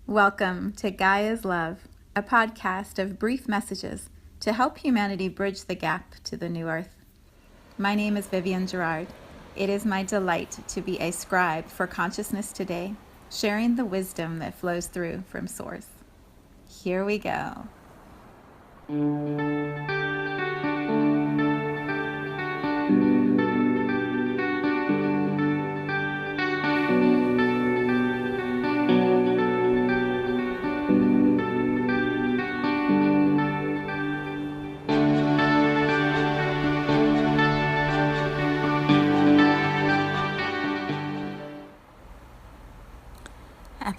Welcome to Gaia's Love, a podcast of brief messages to help humanity bridge the gap to the new earth. My name is Vivienne Gerard. It is my delight to be a scribe for consciousness today, sharing the wisdom that flows through from Source. Here we go.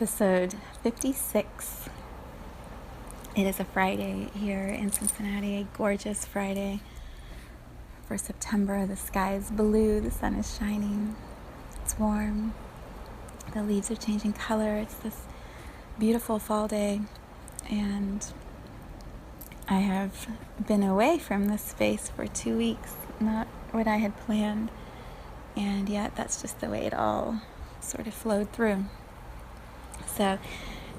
Episode 56. It is a Friday here in Cincinnati, a gorgeous Friday for September. The sky is blue, the sun is shining, it's warm, the leaves are changing color. It's this beautiful fall day, and I have been away from this space for 2 weeks, not what I had planned, and yet that's just the way it all sort of flowed through. So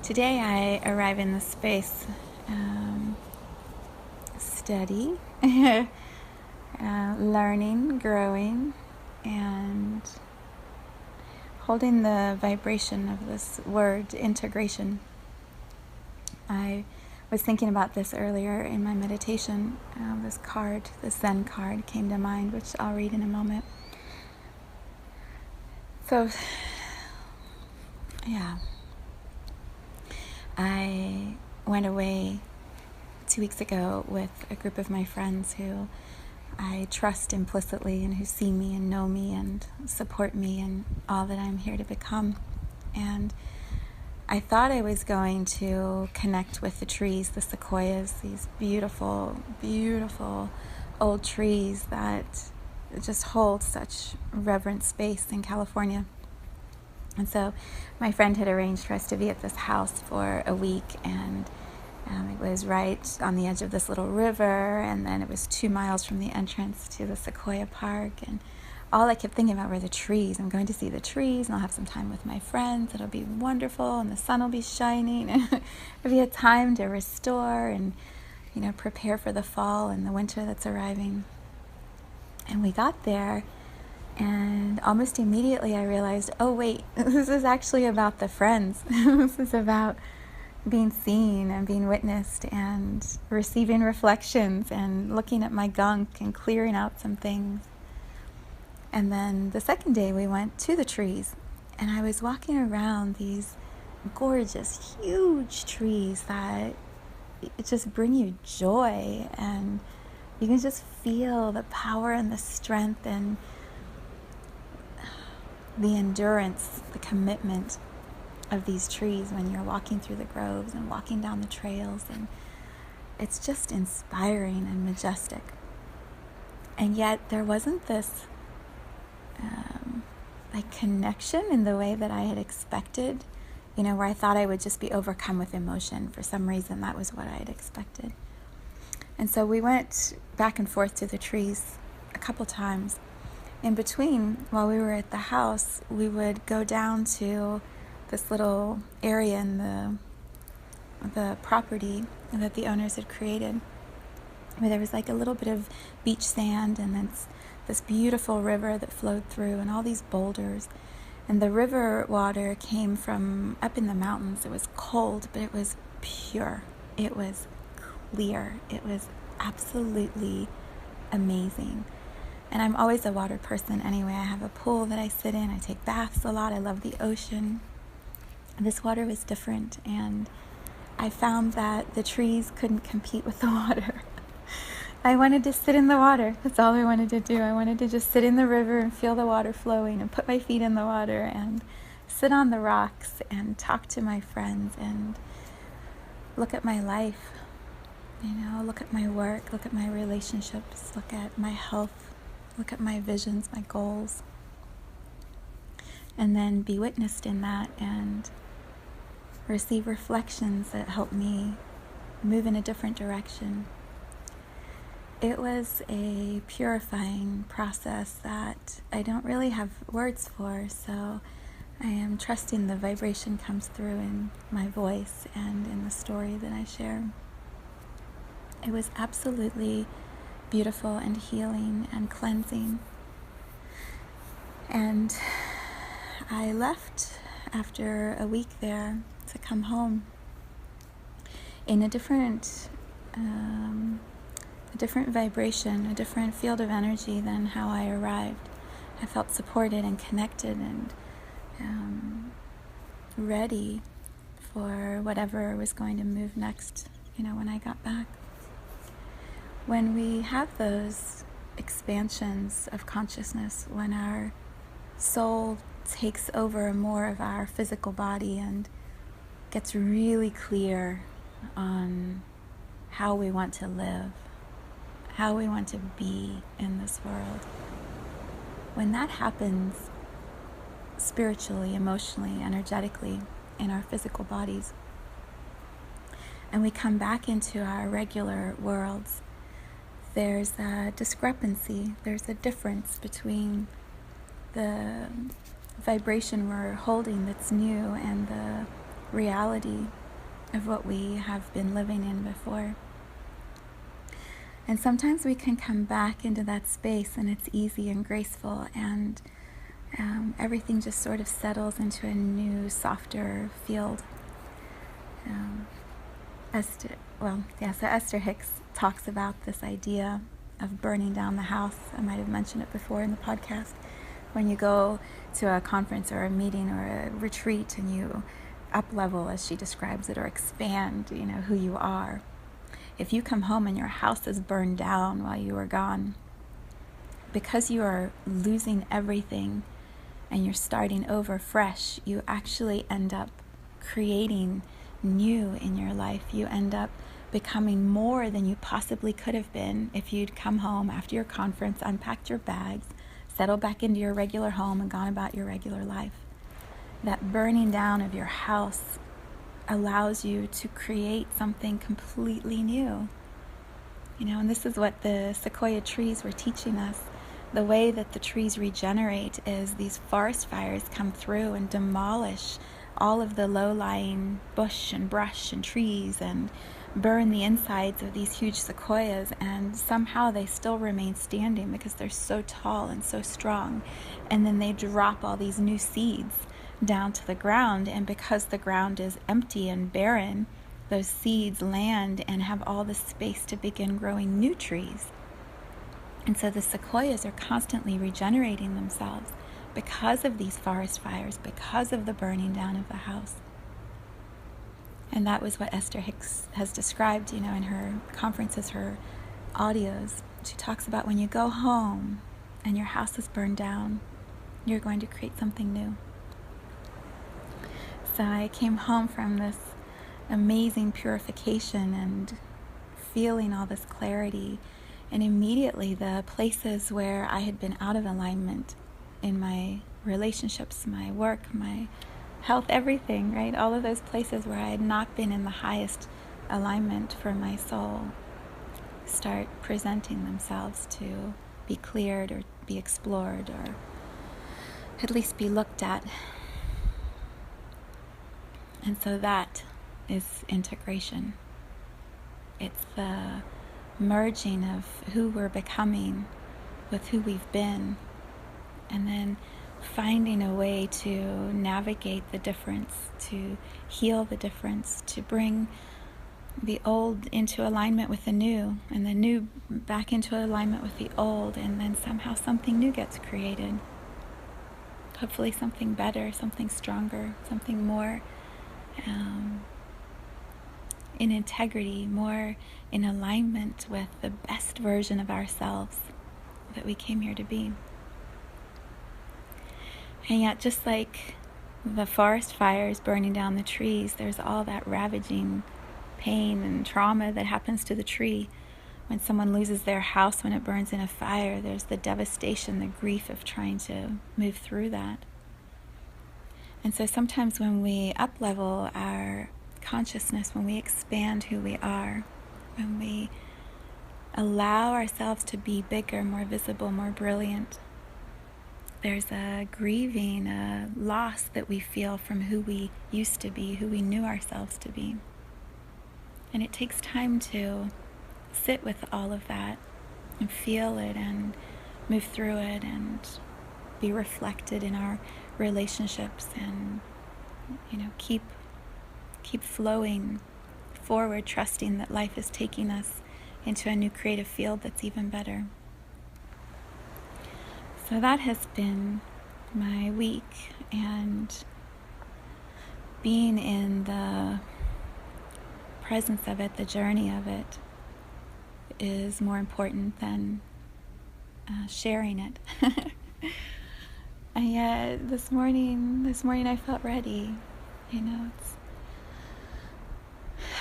today I arrive in this space steady, learning, growing, and holding the vibration of this word, integration. I was thinking about this earlier in my meditation. This card, the Zen card, came to mind, which I'll read in a moment. So, yeah. I went away 2 weeks ago with a group of my friends who I trust implicitly and who see me and know me and support me and all that I'm here to become. And I thought I was going to connect with the trees, the sequoias, these beautiful, beautiful old trees that just hold such reverent space in California. And so my friend had arranged for us to be at this house for a week, and it was right on the edge of this little river, and then it was 2 miles from the entrance to the Sequoia Park, and all I kept thinking about were the trees. I'm going to see the trees, and I'll have some time with my friends. It'll be wonderful, and the sun will be shining, and it'll be a time to restore and, prepare for the fall and the winter that's arriving. And we got there, and almost immediately I realized, oh wait, this is actually about the friends. This is about being seen and being witnessed and receiving reflections and looking at my gunk and clearing out some things. And then the second day we went to the trees, and I was walking around these gorgeous, huge trees that just bring you joy, and you can just feel the power and the strength and the endurance, the commitment of these trees when you're walking through the groves and walking down the trails, and it's just inspiring and majestic. And yet there wasn't this connection in the way that I had expected, where I thought I would just be overcome with emotion. For some reason, that was what I had expected. And so we went back and forth to the trees a couple times. In between, while we were at the house, we would go down to this little area in the property that the owners had created, where there was like a little bit of beach sand, and then this beautiful river that flowed through, and all these boulders. And the river water came from up in the mountains. It was cold, but it was pure. It was clear. It was absolutely amazing. And I'm always a water person anyway. I have a pool that I sit in. I take baths a lot. I love the ocean. This water was different, and I found that the trees couldn't compete with the water. I wanted to sit in the water. That's all I wanted to do. I wanted to just sit in the river and feel the water flowing and put my feet in the water and sit on the rocks and talk to my friends and look at my life, look at my work, look at my relationships, look at my health, look at my visions, my goals, and then be witnessed in that and receive reflections that help me move in a different direction. It was a purifying process that I don't really have words for, so I am trusting the vibration comes through in my voice and in the story that I share. It was absolutely beautiful and healing and cleansing. And I left after a week there to come home in a different vibration, a different field of energy than how I arrived. I felt supported and connected and ready for whatever was going to move next, when I got back. When we have those expansions of consciousness, when our soul takes over more of our physical body and gets really clear on how we want to live, how we want to be in this world. When that happens spiritually, emotionally, energetically in our physical bodies, and we come back into our regular worlds, there's a discrepancy, there's a difference between the vibration we're holding that's new and the reality of what we have been living in before. And sometimes we can come back into that space and it's easy and graceful, and everything just sort of settles into a new, softer field. So Esther Hicks talks about this idea of burning down the house. I might have mentioned it before in the podcast. When you go to a conference or a meeting or a retreat and you up-level, as she describes it, or expand, who you are. If you come home and your house is burned down while you were gone, because you are losing everything and you're starting over fresh, you actually end up creating new in your life. You end up becoming more than you possibly could have been if you'd come home after your conference, unpacked your bags, settled back into your regular home and gone about your regular life. That burning down of your house allows you to create something completely new. And this is what the sequoia trees were teaching us. The way that the trees regenerate is these forest fires come through and demolish all of the low-lying bush and brush and trees and burn the insides of these huge sequoias, and somehow they still remain standing because they're so tall and so strong. And then they drop all these new seeds down to the ground, and because the ground is empty and barren, those seeds land and have all the space to begin growing new trees. And so the sequoias are constantly regenerating themselves because of these forest fires, because of the burning down of the house. And that was what Esther Hicks has described, in her conferences, her audios. She talks about when you go home and your house is burned down, you're going to create something new. So I came home from this amazing purification and feeling all this clarity, and immediately the places where I had been out of alignment in my relationships, my work, my health, everything, right? All of those places where I had not been in the highest alignment for my soul start presenting themselves to be cleared or be explored or at least be looked at. And so that is integration. It's the merging of who we're becoming with who we've been, and then finding a way to navigate the difference, to heal the difference, to bring the old into alignment with the new, and the new back into alignment with the old, and then somehow something new gets created. Hopefully something better, something stronger, something more in integrity, more in alignment with the best version of ourselves that we came here to be. And yet, just like the forest fires burning down the trees, there's all that ravaging pain and trauma that happens to the tree. When someone loses their house, when it burns in a fire, there's the devastation, the grief of trying to move through that. And so sometimes when we up-level our consciousness, when we expand who we are, when we allow ourselves to be bigger, more visible, more brilliant, there's a grieving, a loss that we feel from who we used to be, who we knew ourselves to be. And it takes time to sit with all of that and feel it and move through it and be reflected in our relationships and, keep flowing forward, trusting that life is taking us into a new creative field that's even better. So that has been my week, and being in the presence of it, the journey of it, is more important than sharing it. And yet this morning I felt ready.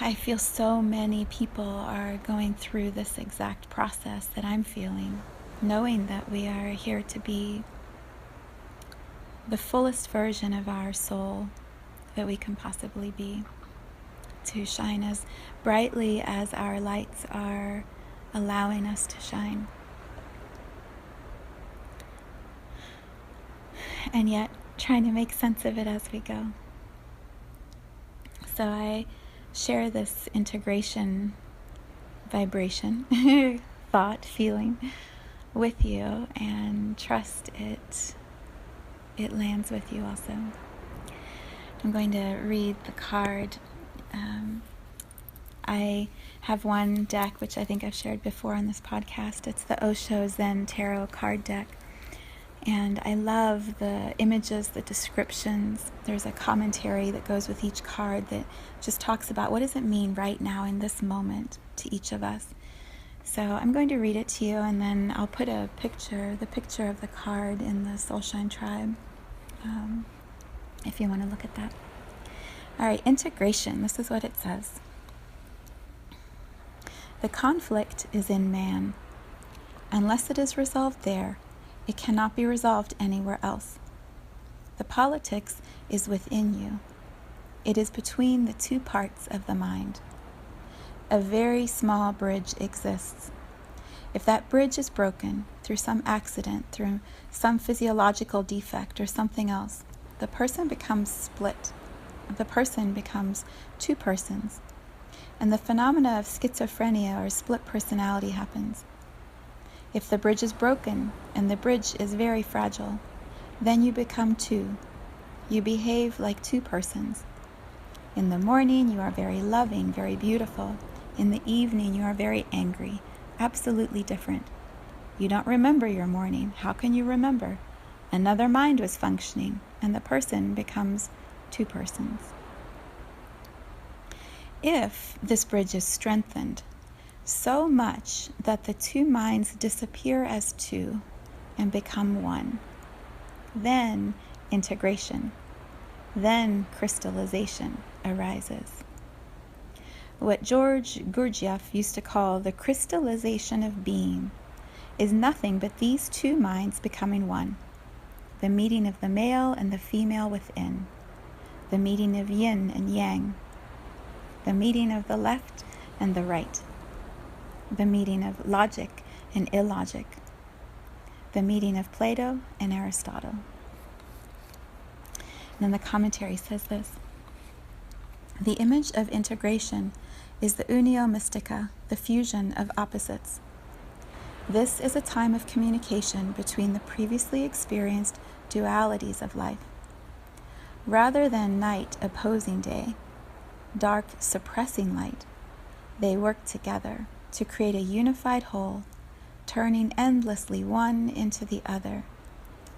I feel so many people are going through this exact process that I'm feeling, knowing that we are here to be the fullest version of our soul that we can possibly be, to shine as brightly as our lights are allowing us to shine. And yet trying to make sense of it as we go. So I share this integration vibration, thought, feeling with you, and trust it lands with you also. I'm going to read the card. I have one deck, which I think I've shared before on this podcast. It's the Osho Zen Tarot card deck. And I love the images, the descriptions. There's a commentary that goes with each card that just talks about what does it mean right now in this moment to each of us. So I'm going to read it to you, and then I'll put the picture of the card in the Soulshine Tribe, if you want to look at that. All right, integration. This is what it says. The conflict is in man. Unless it is resolved there, it cannot be resolved anywhere else. The politics is within you. It is between the two parts of the mind. A very small bridge exists. If that bridge is broken through some accident, through some physiological defect or something else, the person becomes split. The person becomes two persons. And the phenomena of schizophrenia or split personality happens. If the bridge is broken, and the bridge is very fragile, then you become two. You behave like two persons. In the morning, you are very loving, very beautiful. In the evening, you are very angry, absolutely different. You don't remember your morning. How can you remember? Another mind was functioning, and the person becomes two persons. If this bridge is strengthened, so much that the two minds disappear as two and become one. Then integration, then crystallization arises. What George Gurdjieff used to call the crystallization of being is nothing but these two minds becoming one. The meeting of the male and the female within. The meeting of yin and yang. The meeting of the left and the right. The meeting of logic and illogic, the meeting of Plato and Aristotle. And then the commentary says this: the image of integration is the unio mystica, the fusion of opposites. This is a time of communication between the previously experienced dualities of life. Rather than night opposing day, dark suppressing light, they work together to create a unified whole, turning endlessly one into the other,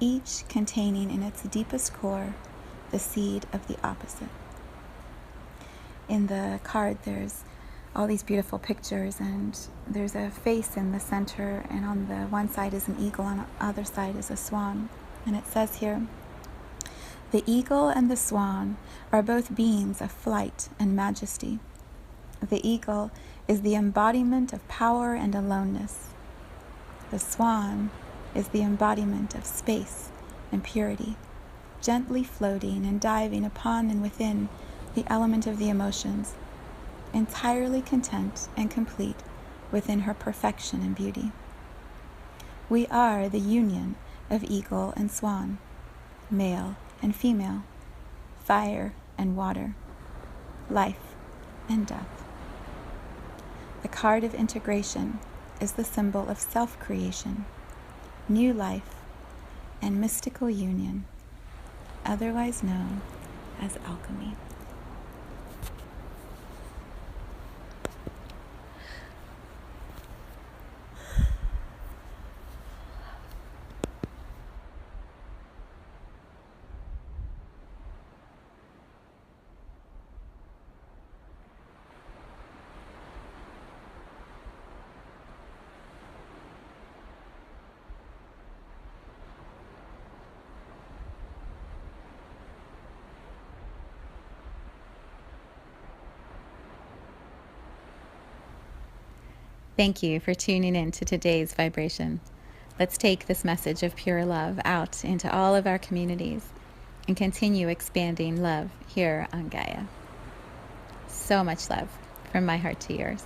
each containing in its deepest core the seed of the opposite. In the card, there's all these beautiful pictures, and there's a face in the center, and on the one side is an eagle, on the other side is a swan. And it says here, the eagle and the swan are both beings of flight and majesty. The eagle is the embodiment of power and aloneness. The swan is the embodiment of space and purity, gently floating and diving upon and within the element of the emotions, entirely content and complete within her perfection and beauty. We are the union of eagle and swan, male and female, fire and water, life and death. The card of integration is the symbol of self-creation, new life, and mystical union, otherwise known as alchemy. Thank you for tuning in to today's vibration. Let's take this message of pure love out into all of our communities and continue expanding love here on Gaia. So much love from my heart to yours.